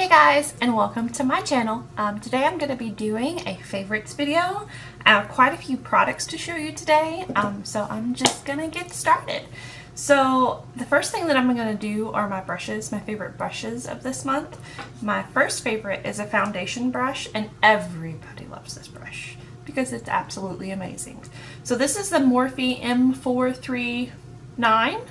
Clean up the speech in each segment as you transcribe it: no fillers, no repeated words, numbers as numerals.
Guys, and welcome to my channel. Today I'm going to be doing a favorites video. I have quite a few products to show you today, so I'm just going to get started. So the first thing that I'm going to do are my brushes, my favorite brushes of this month. My first favorite is a foundation brush, and everybody loves this brush because it's absolutely amazing. So this is the Morphe M439.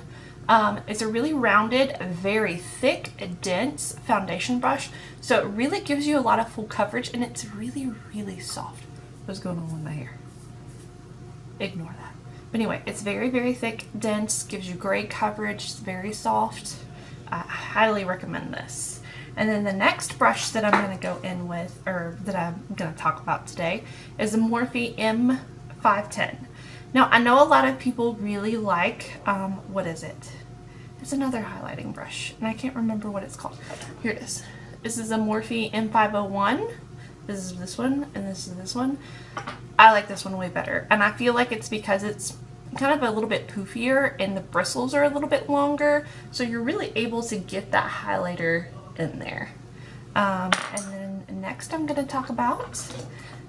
It's a really rounded, very thick, dense foundation brush, so it really gives you a lot of full coverage, and it's really, really soft. What's going on with my hair? Ignore that. But anyway, it's very, very thick, dense, gives you great coverage, it's very soft. I highly recommend this. And then the next brush that I'm going to go in with, or that I'm going to talk about today, is the Morphe M510. Now, I know a lot of people really like, what is it? It's another highlighting brush, and I can't remember what it's called. Here it is. This is a Morphe M501. This is this one, and this is this one. I like this one way better, and I feel like it's because it's kind of a little bit poofier, and the bristles are a little bit longer, so you're really able to get that highlighter in there. And then next I'm going to talk about,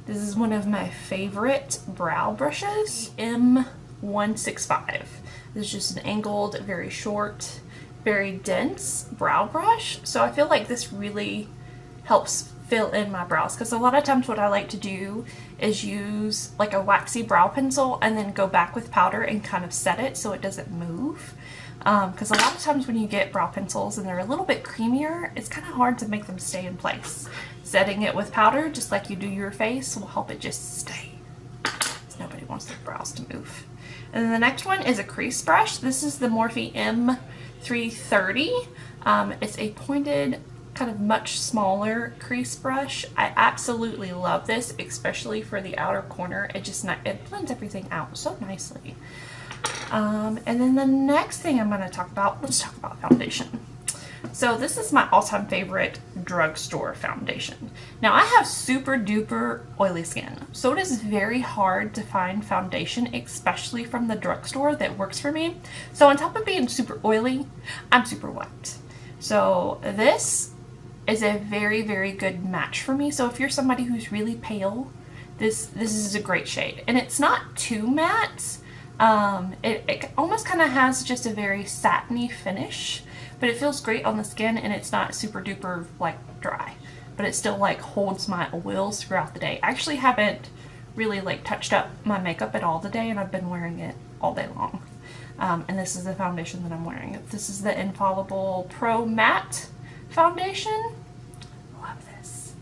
this is one of my favorite brow brushes, M165. This is just an angled, very short, very dense brow brush. So I feel like this really helps fill in my brows, because a lot of times what I like to do is use like a waxy brow pencil and then go back with powder and kind of set it so it doesn't move. Because a lot of times when you get brow pencils and they're a little bit creamier, it's kind of hard to make them stay in place. Setting it with powder, just like you do your face, will help it just stay. Nobody wants their brows to move. And then the next one is a crease brush. This is the Morphe M330. It's a pointed, kind of much smaller crease brush. I absolutely love this, especially for the outer corner. It blends everything out so nicely. And then the next thing I'm going to talk about, let's talk about foundation. So this is my all-time favorite drugstore foundation. Now I have super duper oily skin, so it is very hard to find foundation, especially from the drugstore, that works for me. So on top of being super oily, I'm super white. So this is a very, very good match for me. So if you're somebody who's really pale, this is a great shade. And it's not too matte. It almost kind of has just a very satiny finish, but it feels great on the skin, and it's not super duper like dry, but it still like holds my oils throughout the day. I actually haven't really like touched up my makeup at all today, and I've been wearing it all day long. And this is the foundation that I'm wearing. This is the Infallible Pro Matte Foundation. Love this.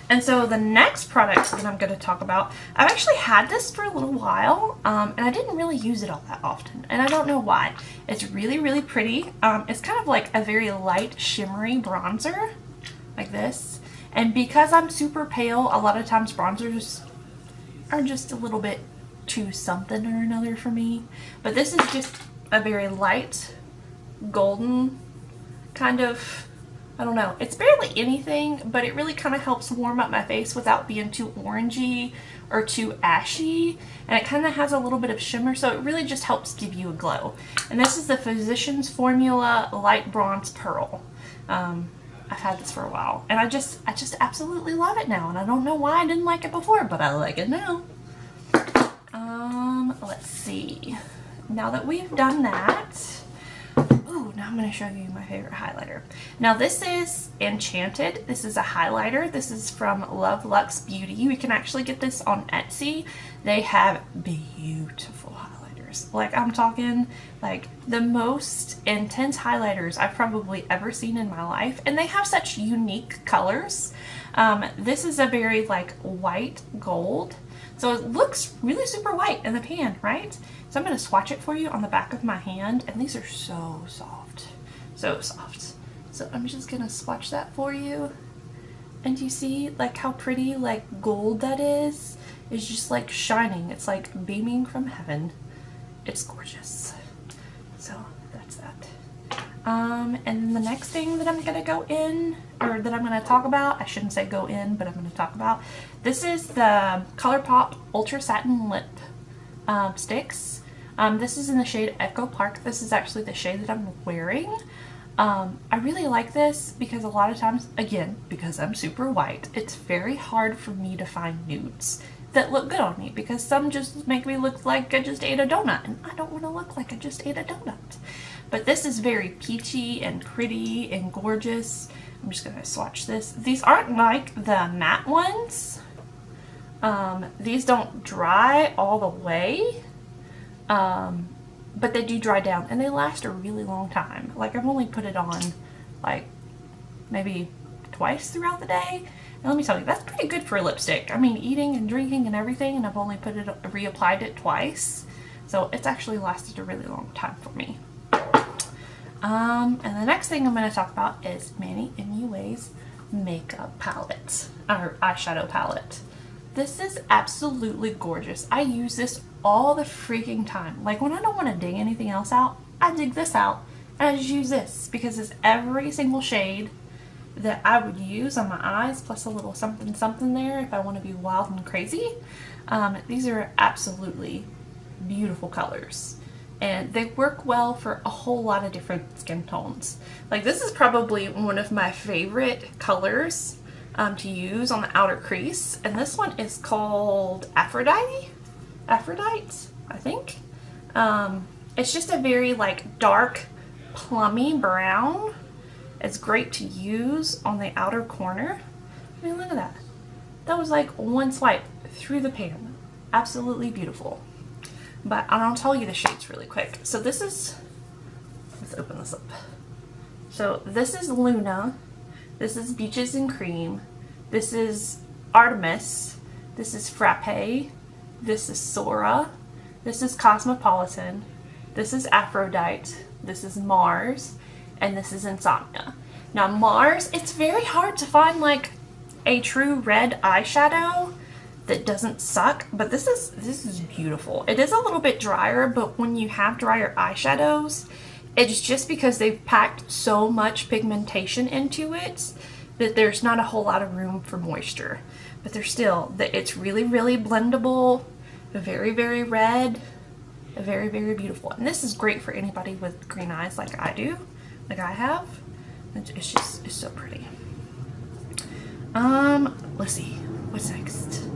And so the next product that I'm going to talk about, I've actually had this for a little while, and I didn't really use it all that often, and I don't know why. It's really, really pretty. It's kind of like a very light, shimmery bronzer, like this. And because I'm super pale, a lot of times bronzers are just a little bit too something or another for me. But this is just a very light, golden kind of, I don't know, it's barely anything, but it really kind of helps warm up my face without being too orangey or too ashy, and it kind of has a little bit of shimmer, so it really just helps give you a glow. And this is the Physicians Formula Light Bronze Pearl. I've had this for a while, and I just absolutely love it now, and I don't know why I didn't like it before, but I like it now. Let's see. Now that we've done that, now I'm going to show you my favorite highlighter. Now this is Enchanted. This is a highlighter. This is from Love Luxe Beauty. You can actually get this on Etsy. They have beautiful highlighters. Like, I'm talking like the most intense highlighters I've probably ever seen in my life. And they have such unique colors. This is a very like white gold. So it looks really super white in the pan, right? So I'm going to swatch it for you on the back of my hand, and these are so soft. So soft. So I'm just going to swatch that for you. And you see like how pretty like gold that is? It's just like shining. It's like beaming from heaven. It's gorgeous. So that's that. And the next thing that I'm going to go in, or that I'm going to talk about, I shouldn't say go in, but I'm going to talk about, this is the ColourPop Ultra Satin Lip Sticks. This is in the shade Echo Park. This is actually the shade that I'm wearing. I really like this because a lot of times, again, because I'm super white, it's very hard for me to find nudes that look good on me because some just make me look like I just ate a donut, and I don't want to look like I just ate a donut. But this is very peachy and pretty and gorgeous. I'm just going to swatch this. These aren't like the matte ones. These don't dry all the way, but they do dry down and they last a really long time. Like I've only put it on like maybe twice throughout the day. And let me tell you, that's pretty good for a lipstick. I mean, eating and drinking and everything, and I've only reapplied it twice. So it's actually lasted a really long time for me. And the next thing I'm going to talk about is Manny MUA's makeup palette, or eyeshadow palette. This is absolutely gorgeous. I use this all the freaking time. Like when I don't want to dig anything else out, I dig this out and I just use this because it's every single shade that I would use on my eyes, plus a little something something there if I want to be wild and crazy. These are absolutely beautiful colors and they work well for a whole lot of different skin tones. Like this is probably one of my favorite colors to use on the outer crease, and this one is called Aphrodite, I think. It's just a very like dark plummy brown. It's great to use on the outer corner. I mean, look at that. That was like one swipe through the pan. Absolutely beautiful. But I'll tell you the shades really quick. So this is, let's open this up. So this is Luna. This is Beaches and Cream. This is Artemis. This is Frappe. This is Sora. This is Cosmopolitan. This is Aphrodite. This is Mars. And this is Insomnia. Now Mars, it's very hard to find like a true red eyeshadow that doesn't suck, but this is beautiful. It is a little bit drier, but when you have drier eyeshadows, it's just because they've packed so much pigmentation into it that there's not a whole lot of room for moisture. But there's still, it's really, really blendable, very, very red, very, very beautiful. And this is great for anybody with green eyes like I do, like I have. It's so pretty. Let's see, what's next?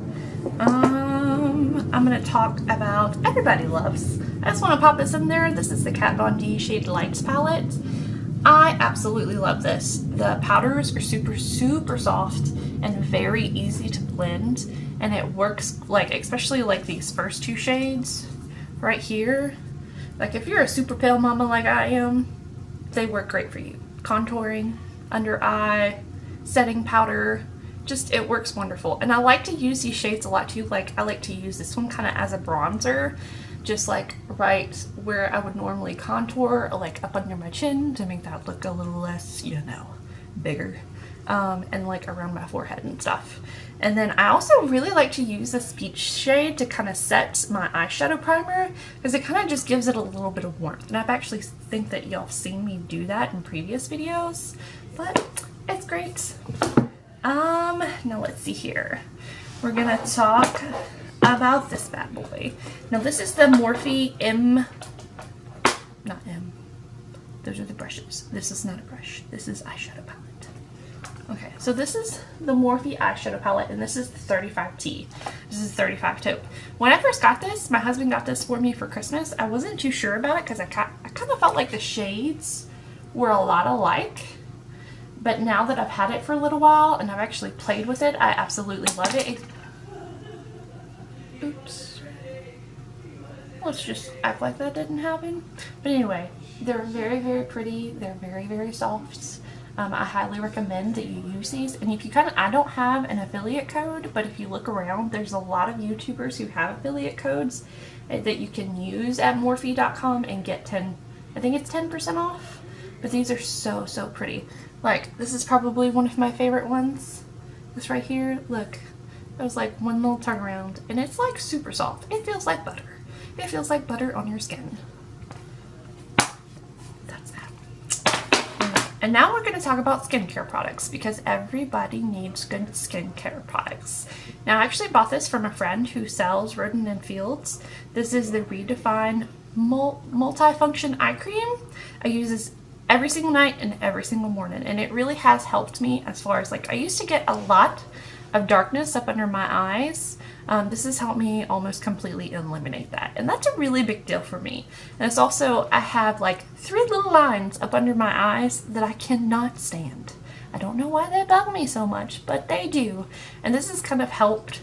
I'm gonna talk about Everybody Loves. I just want to pop this in there. This is the Kat Von D Shade Lights palette. I absolutely love this. The powders are super, super soft and very easy to blend, and it works like, especially like these first two shades right here. Like if you're a super pale mama like I am, they work great for you. Contouring, under eye, setting powder, just it works wonderful. And I like to use these shades a lot too. Like I like to use this one kind of as a bronzer, just like right where I would normally contour, or like up under my chin to make that look a little less, you know, bigger, and like around my forehead and stuff. And then I also really like to use this peach shade to kind of set my eyeshadow primer, because it kind of just gives it a little bit of warmth. And I've actually think that y'all have seen me do that in previous videos, but it's great. Now let's see here. We're gonna talk about this bad boy. Now this is the Morphe not M. Those are the brushes. This is not a brush. This is eyeshadow palette. Okay, so this is the Morphe eyeshadow palette, and this is the 35T. This is 35 taupe. When I first got this, my husband got this for me for Christmas. I wasn't too sure about it because I kind of felt like the shades were a lot alike. But now that I've had it for a little while and I've actually played with it, I absolutely love it. Oops. Let's just act like that didn't happen. But anyway, they're very, very pretty. They're very, very soft. I highly recommend that you use these. And if you I don't have an affiliate code, but if you look around, there's a lot of YouTubers who have affiliate codes that you can use at Morphe.com and get I think it's 10% off. But these are so, so pretty. Like, this is probably one of my favorite ones. This right here, look. It was like one little turnaround, and it's like super soft. It feels like butter. It feels like butter on your skin. That's that. And now we're going to talk about skincare products, because everybody needs good skincare products. Now I actually bought this from a friend who sells Rodan & Fields. This is the Redefine Multifunction Eye Cream. I use this every single night and every single morning, and it really has helped me as far as like I used to get a lot of darkness up under my eyes. This has helped me almost completely eliminate that, and that's a really big deal for me. And it's also, I have like 3 little lines up under my eyes that I cannot stand. I don't know why they bug me so much, but they do, and this has kind of helped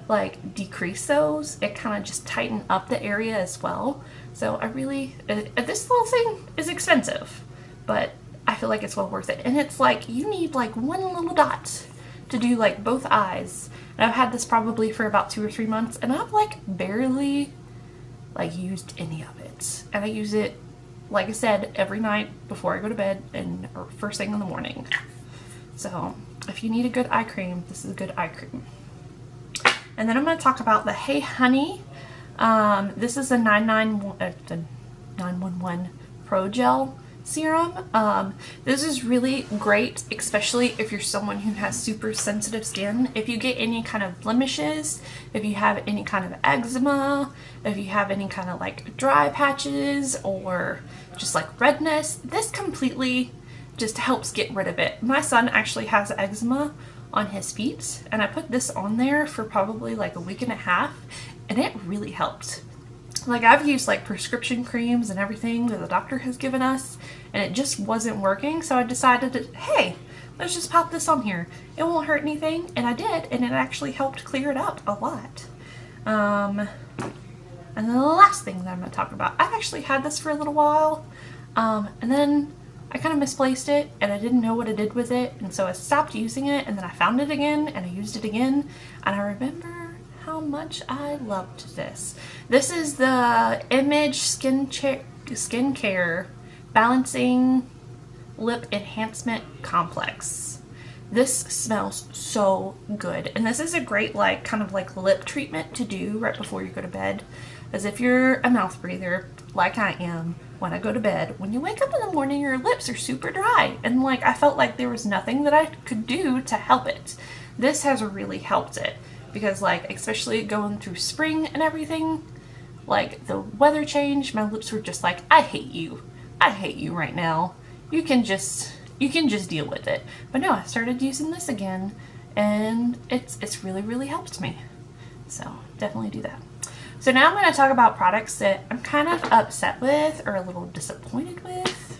like decrease those. It kind of just tighten up the area as well. So I really, this little thing is expensive, but I feel like it's well worth it. And it's like, you need like 1 little dot to do like both eyes. And I've had this probably for about 2 or 3 months, and I've like barely like used any of it. And I use it, like I said, every night before I go to bed and or first thing in the morning. So if you need a good eye cream, this is a good eye cream. And then I'm going to talk about the Hey Honey. This is a 911 Pro Gel serum. This is really great, especially if you're someone who has super sensitive skin. If you get any kind of blemishes, if you have any kind of eczema, if you have any kind of like dry patches or just like redness, this completely just helps get rid of it. My son actually has eczema on his feet, and I put this on there for probably like a week and a half, and it really helped. Like, I've used like prescription creams and everything that the doctor has given us, and it just wasn't working. So I decided to, hey, let's just pop this on here. It won't hurt anything. And I did, and it actually helped clear it up a lot. And then the last thing that I'm going to talk about, I've actually had this for a little while, and then I kind of misplaced it, and I didn't know what I did with it, and so I stopped using it, and then I found it again, and I used it again, and I remember how much I loved this. This is the Image Skincare Balancing Lip Enhancement Complex. This smells so good, and this is a great like kind of like lip treatment to do right before you go to bed, as if you're a mouth breather like I am. When I go to bed, when you wake up in the morning, your lips are super dry, and like I felt like there was nothing that I could do to help it. This has really helped it, because like especially going through spring and everything, like the weather change, my lips were just like, I hate you right now. You can just deal with it. But no, I started using this again, and it's really helped me. So definitely do that. So now I'm going to talk about products that I'm kind of upset with or a little disappointed with.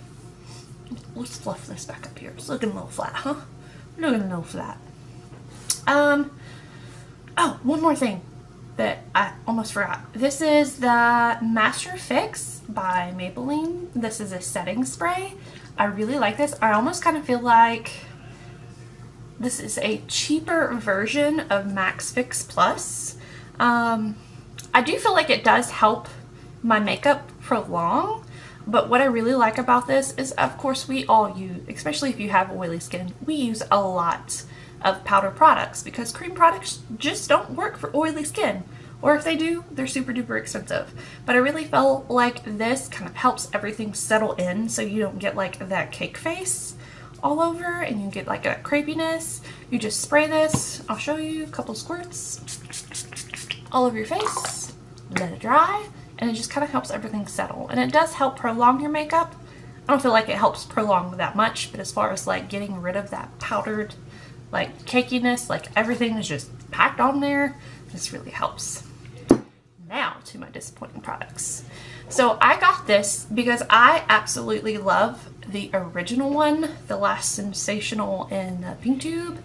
Let's fluff this back up here. It's looking a little flat, huh? Looking a little flat. Oh, one more thing that I almost forgot. This is the Master Fix by Maybelline. This is a setting spray. I really like this. I almost kind of feel like this is a cheaper version of Max Fix Plus. I do feel like it does help my makeup prolong, but what I really like about this is, of course, we all use, especially if you have oily skin, we use a lot of powder products because cream products just don't work for oily skin, or if they do, they're super duper expensive. But I really felt like this kind of helps everything settle in so you don't get like that cake face all over and you get like that crepiness. You just spray this, I'll show you a couple squirts all over your face, let it dry, and it just kind of helps everything settle. And it does help prolong your makeup. I don't feel like it helps prolong that much, but as far as like getting rid of that powdered like cakiness, like everything is just packed on there, this really helps. Now to my disappointing products. So I got this because I absolutely love the original one, the Lash Sensational in the pink tube.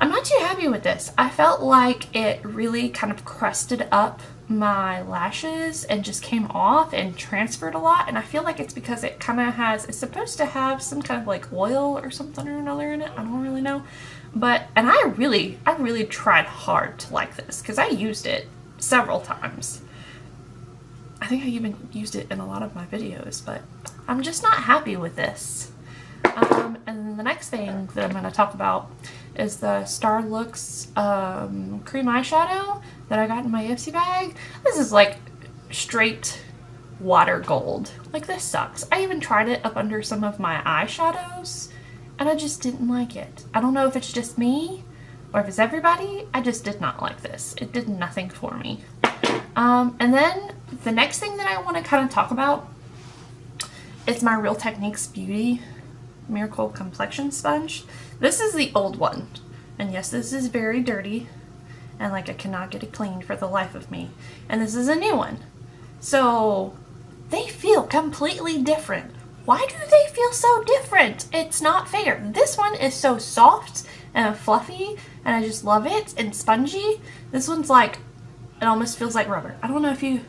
I'm not too happy with this. I felt like it really kind of crusted up my lashes and just came off and transferred a lot, and I feel like it's because it kind of has, it's supposed to have some kind of like oil or something or another in it. I don't really know, but, and I really tried hard to like this because I used it several times. I think I even used it in a lot of my videos, but I'm just not happy with this. And then the next thing that I'm going to talk about is the Starlooks cream eyeshadow that I got in my Ipsy bag. This is like straight water gold. Like, this sucks. I even tried it up under some of my eyeshadows and I just didn't like it. I don't know if it's just me or if it's everybody. I just did not like this. It did nothing for me. And then the next thing that I want to kind of talk about It's my Real Techniques Beauty Miracle Complexion Sponge. This is the old one. And yes, this is very dirty. And like I cannot get it cleaned for the life of me. And this is a new one. So they feel completely different. Why do they feel so different? It's not fair. This one is so soft and fluffy and I just love it, and spongy. This one's like, it almost feels like rubber. I don't know if you,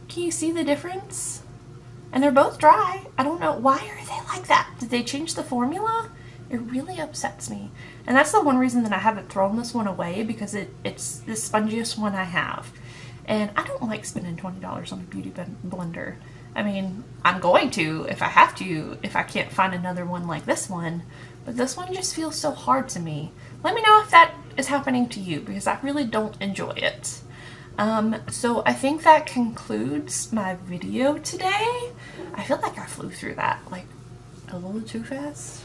can you see the difference? And they're both dry. I don't know, why are they like that? Did they change the formula? It really upsets me. And that's the one reason that I haven't thrown this one away, because it's the spongiest one I have. And I don't like spending $20 on a beauty blender. I mean, I'm going to if I have to, if I can't find another one like this one. But this one just feels so hard to me. Let me know if that is happening to you, because I really don't enjoy it. So I think that concludes my video today. I feel like I flew through that like a little too fast.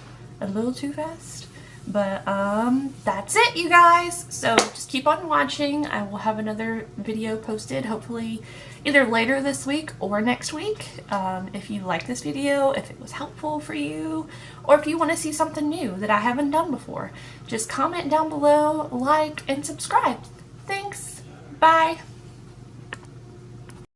But that's it, you guys. So just keep on watching. I will have another video posted hopefully either later this week or next week. If you like this video, if it was helpful for you, or if you want to see something new that I haven't done before, just comment down below, like, and subscribe. Thanks. Bye.